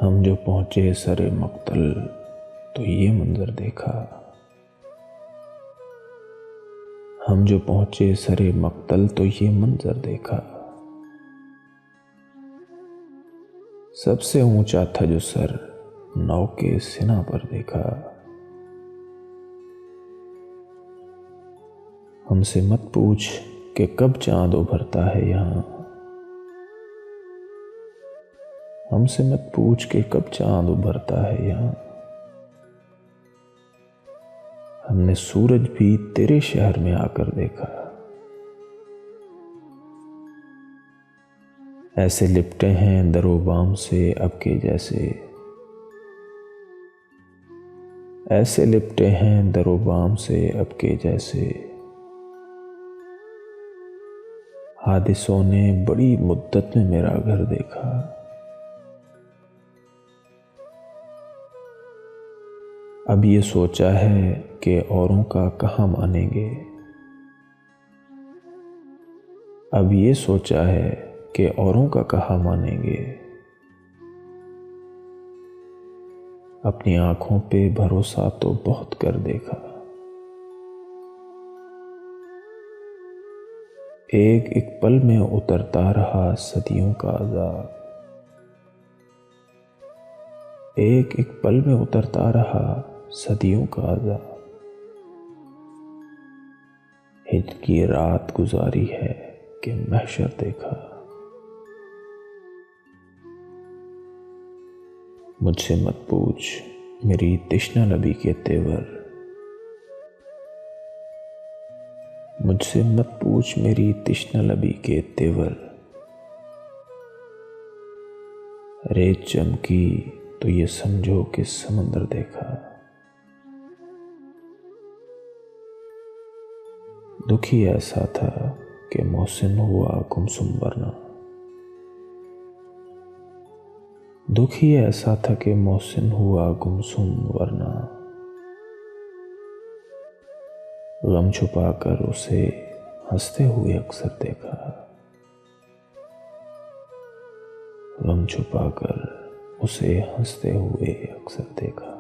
हम जो पहुंचे सरे मक्तल तो ये मंजर देखा। हम जो पहुंचे सरे मक्तल तो ये मंजर देखा। सबसे ऊंचा था जो सर नौ के सिना पर देखा। हमसे मत पूछ कि कब चांद उभरता है यहाँ। हमसे मत पूछ कि कब चांद उभरता है यहाँ। हमने सूरज भी तेरे शहर में आकर देखा। ऐसे लिपटे हैं दरोबाम से अब के जैसे। ऐसे लिपटे हैं दरोबाम से अब के जैसे। हादिसों ने बड़ी मुद्दत में मेरा घर देखा। अब ये सोचा है कि औरों का कहाँ मानेंगे। अब ये सोचा है कि औरों का कहाँ मानेंगे। अपनी आंखों पे भरोसा तो बहुत कर देखा। एक एक पल में उतरता रहा सदियों का अज़ाब। एक एक पल में उतरता रहा सदियों का अज़ाब। हिज्र की रात गुजारी है कि महशर देखा। मुझसे मत पूछ मेरी तिश्ना नबी के तेवर। मुझसे मत पूछ मेरी तिश्ना नबी के तेवर। रेत चमकी तो ये समझो कि समंदर देखा। दुखी ऐसा था कि मोहसिन हुआ गुमसुम वरना। दुखी ऐसा था कि मोहसिन हुआ गुमसुम वरना। गम छुपाकर उसे हंसते हुए अक्सर देखा। गम छुपाकर उसे हंसते हुए अक्सर देखा।